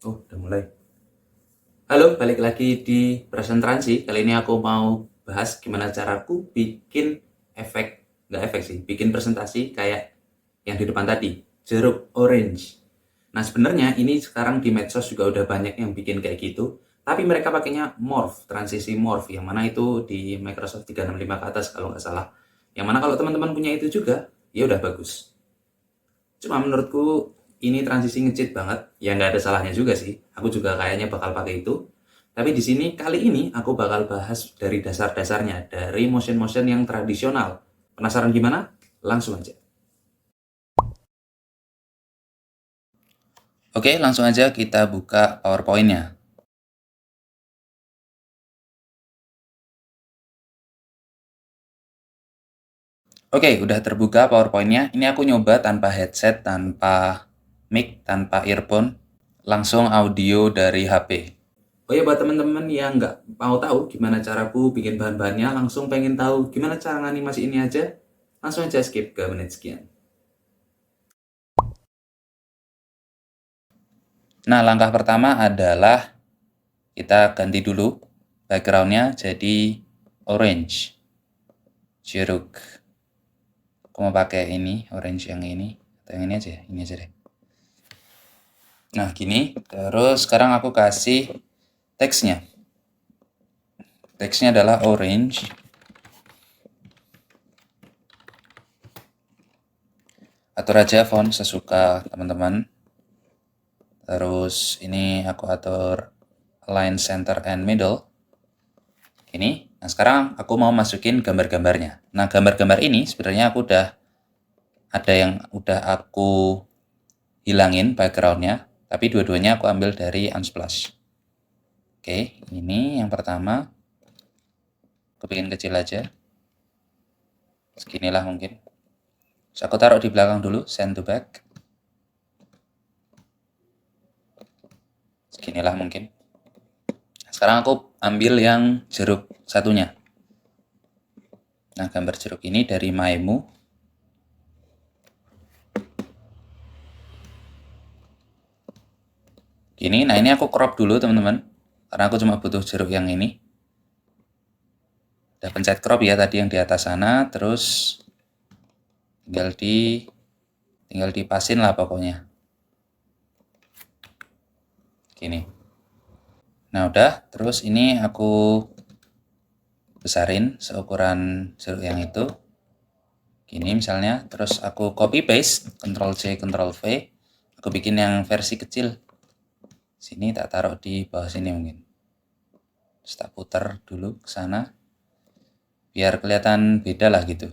Oh, udah mulai. Halo, balik lagi di presentasi. Kali ini aku mau bahas gimana caraku bikin efek, nggak efek sih, bikin presentasi kayak yang di depan tadi, jeruk orange. Nah, sebenarnya ini sekarang di medsos juga udah banyak yang bikin kayak gitu, tapi mereka pakainya morph, transisi morph, yang mana itu di Microsoft 365 ke atas kalau nggak salah. Yang mana kalau teman-teman punya itu juga, ya udah bagus. Cuma menurutku ini transisi ngecit banget. Ya nggak ada salahnya juga sih. Aku juga kayaknya bakal pakai itu. Tapi di sini kali ini aku bakal bahas dari dasar-dasarnya, dari motion-motion yang tradisional. Penasaran gimana? Langsung aja. Oke, langsung aja kita buka PowerPoint-nya. Oke, udah terbuka PowerPoint-nya. Ini aku nyoba tanpa headset, tanpa mic, tanpa earphone. Langsung audio dari HP. Oh ya, buat teman-teman yang nggak mau tahu gimana caraku bikin bahan-bahannya, langsung pengen tahu gimana cara nganimasi ini aja, langsung aja skip ke menit sekian. Nah, langkah pertama adalah kita ganti dulu background-nya jadi orange, jeruk. Aku mau pakai ini, orange yang ini, atau yang ini aja deh. Nah, gini. Terus sekarang aku kasih teksnya. Teksnya adalah orange. Atur aja font sesuka teman-teman. Terus ini aku atur align center and middle. Ini. Nah, sekarang aku mau masukin gambar-gambarnya. Nah, gambar-gambar ini sebenarnya aku udah ada yang udah aku hilangin backgroundnya, tapi dua-duanya aku ambil dari Unsplash. Oke, ini yang pertama. Aku bikin kecil aja. Seginilah mungkin. Terus aku taruh di belakang dulu, send to back. Seginilah mungkin. Sekarang aku ambil yang jeruk satunya. Nah, gambar jeruk ini dari Maimu. Gini, nah ini aku crop dulu teman-teman. Karena aku cuma butuh jeruk yang ini. Udah pencet crop ya tadi yang di atas sana. Terus tinggal dipasin lah pokoknya. Gini. Nah udah, terus ini aku besarin seukuran jeruk yang itu. Gini misalnya, terus aku copy paste, Ctrl C, Ctrl V. Aku bikin yang versi kecil. Sini tak taruh di bawah sini mungkin. Terus tak putar dulu ke sana. Biar kelihatan beda lah gitu.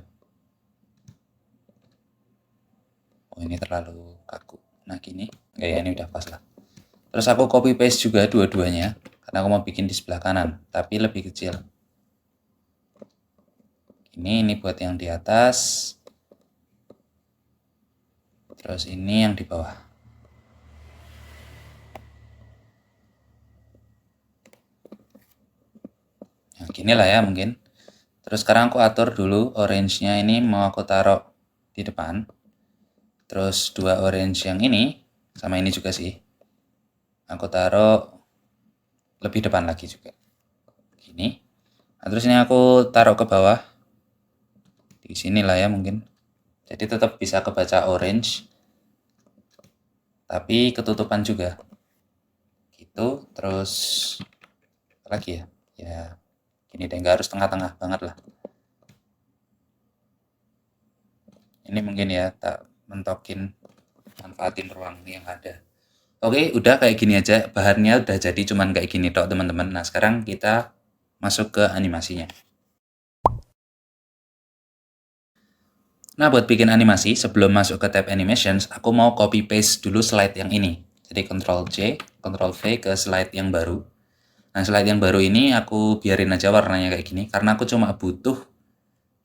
Oh ini terlalu kaku. Nah gini, kayak ini udah pas lah. Terus aku copy paste juga dua-duanya. Karena aku mau bikin di sebelah kanan, tapi lebih kecil. Ini buat yang di atas. Terus ini yang di bawah. Nah gini lah ya mungkin. Terus sekarang aku atur dulu orange-nya ini mau aku taruh di depan. Terus dua orange yang ini, sama ini juga sih. Aku taruh lebih depan lagi juga. Gini. Nah, terus ini aku taruh ke bawah. Di sini lah ya mungkin. Jadi tetap bisa kebaca orange. Tapi ketutupan juga. Gitu. Terus apa lagi ya? Ya gini deh, nggak harus tengah-tengah banget lah. Ini mungkin ya tak mentokin, manfaatin ruang yang ada. Oke, udah kayak gini aja. Bahannya udah jadi cuman kayak gini tok teman-teman. Nah sekarang kita masuk ke animasinya. Nah, buat bikin animasi, sebelum masuk ke tab Animations, aku mau copy paste dulu slide yang ini. Jadi Ctrl C, Ctrl V ke slide yang baru. Nah, slide yang baru ini aku biarin aja warnanya kayak gini, karena aku cuma butuh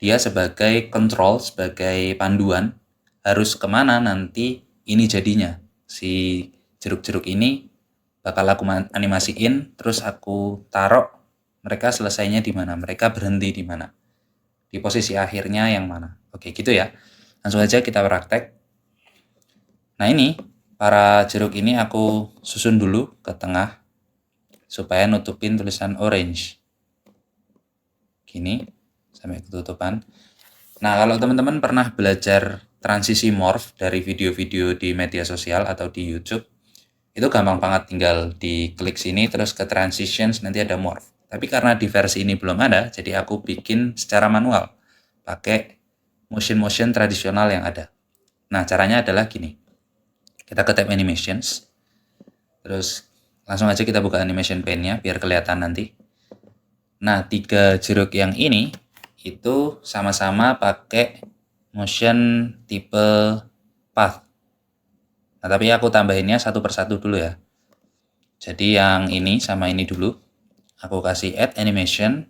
dia sebagai control, sebagai panduan, harus kemana nanti ini jadinya. Si jeruk-jeruk ini bakal aku animasiin, terus aku taruh mereka selesainya di mana, mereka berhenti di mana. Di posisi akhirnya yang mana. Oke, gitu ya. Langsung aja kita praktek. Nah ini, para jeruk ini aku susun dulu ke tengah supaya nutupin tulisan orange. Gini, sampai ketutupan. Nah, kalau teman-teman pernah belajar transisi morph dari video-video di media sosial atau di YouTube, itu gampang banget, tinggal diklik sini terus ke transitions, nanti ada morph. Tapi karena di versi ini belum ada, jadi aku bikin secara manual pakai motion tradisional yang ada. Nah, caranya adalah gini. Kita ke tab animations, terus langsung aja kita buka animation pane-nya biar kelihatan nanti. Nah, 3 jeruk yang ini itu sama-sama pakai motion tipe path. Nah, tapi aku tambahinnya satu persatu dulu ya. Jadi yang ini sama ini dulu. Aku kasih add animation,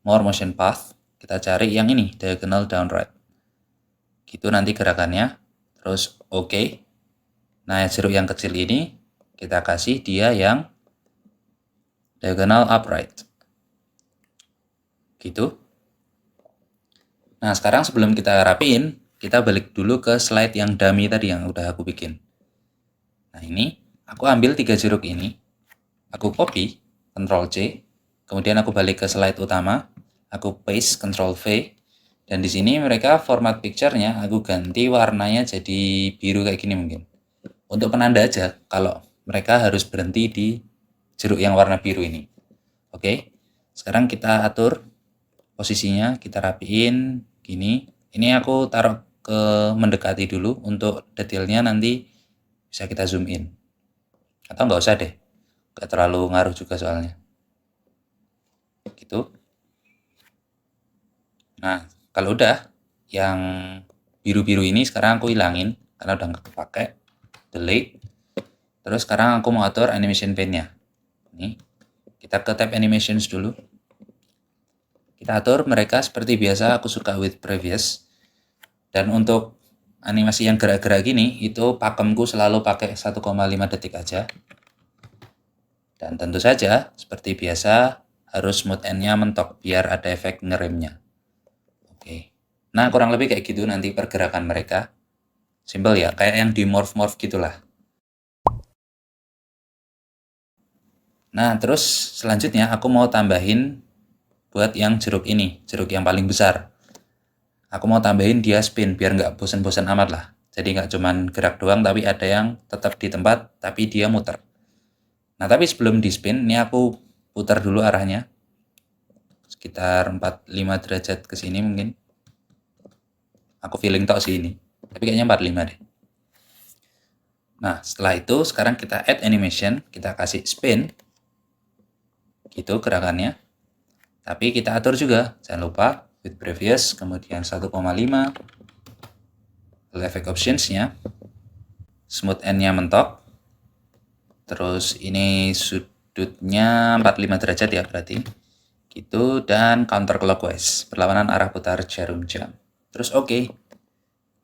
more motion path. Kita cari yang ini, diagonal down right. Gitu nanti gerakannya. Terus oke. Nah, jeruk yang kecil ini kita kasih dia yang diagonal upright. Gitu. Nah, sekarang sebelum kita rapiin, kita balik dulu ke slide yang dummy tadi yang udah aku bikin. Nah, ini aku ambil 3 jeruk ini, aku copy, Ctrl C, kemudian aku balik ke slide utama, aku paste, Ctrl V, dan di sini mereka format picture-nya aku ganti warnanya jadi biru kayak gini mungkin. Untuk penanda aja kalau mereka harus berhenti di jeruk yang warna biru ini. Oke, sekarang kita atur posisinya, kita rapiin gini. Ini aku taruh ke mendekati dulu, untuk detailnya nanti bisa kita zoom in. Atau nggak usah deh, nggak terlalu ngaruh juga soalnya. Gitu. Nah, kalau udah, yang biru-biru ini sekarang aku hilangin karena udah nggak kepake. Delete. Terus sekarang aku mau atur animation pane-nya. Ini, kita ke tab animations dulu. Kita atur mereka seperti biasa, aku suka with previous. Dan untuk animasi yang gerak-gerak gini, itu pakemku selalu pakai 1,5 detik aja. Dan tentu saja, seperti biasa, harus smooth end-nya mentok, biar ada efek ngeremnya. Oke. Nah, kurang lebih kayak gitu nanti pergerakan mereka. Simple ya, kayak yang di morph-morph gitulah. Nah, terus selanjutnya aku mau tambahin buat yang jeruk ini, jeruk yang paling besar. Aku mau tambahin dia spin, biar nggak bosan-bosan amat lah. Jadi nggak cuman gerak doang, tapi ada yang tetap di tempat, tapi dia muter. Nah, tapi sebelum di spin, ini aku putar dulu arahnya. Sekitar 45 derajat ke sini mungkin. Aku feeling tok sih ini. Tapi kayaknya 45 deh. Nah, setelah itu sekarang kita add animation, kita kasih spin. Gitu gerakannya. Tapi kita atur juga, jangan lupa with previous, kemudian 1,5. Effect options-nya. Smooth end-nya mentok. Terus ini sudutnya 45 derajat ya berarti. Gitu, dan counterclockwise, berlawanan arah putar jarum jam. Terus oke.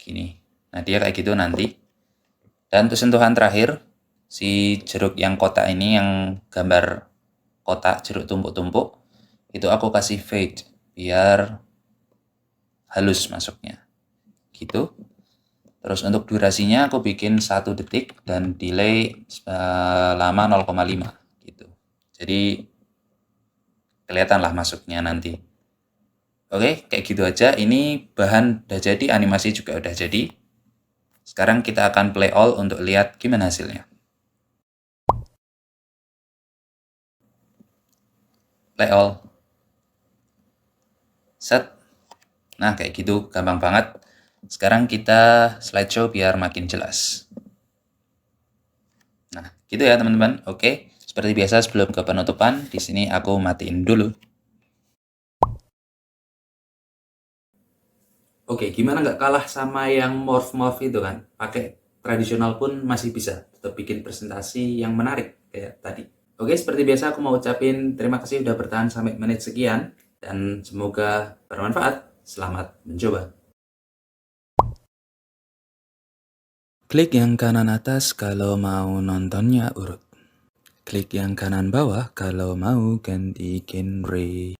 Gini. Nah, dia kayak gitu nanti. Dan untuk sentuhan terakhir, si jeruk yang kotak ini, yang gambar kotak jeruk tumpuk-tumpuk, itu aku kasih fade biar halus masuknya. Gitu. Terus untuk durasinya aku bikin 1 detik dan delay lama 0,5 gitu. Jadi kelihatan lah masuknya nanti. Oke, kayak gitu aja. Ini bahan udah jadi, animasi juga udah jadi. Sekarang kita akan play all untuk lihat gimana hasilnya. Play all. Set. Nah, kayak gitu, gampang banget. Sekarang kita slideshow biar makin jelas. Nah, gitu ya teman-teman. Oke, seperti biasa sebelum ke penutupan, di sini aku matiin dulu. Oke, gimana nggak kalah sama yang morph-morph itu kan? Pakai tradisional pun masih bisa tetap bikin presentasi yang menarik kayak tadi. Oke, seperti biasa aku mau ucapin terima kasih udah bertahan sampai menit sekian. Dan semoga bermanfaat. Selamat mencoba. Klik yang kanan atas kalau mau nontonnya urut. Klik yang kanan bawah kalau mau ganti genre.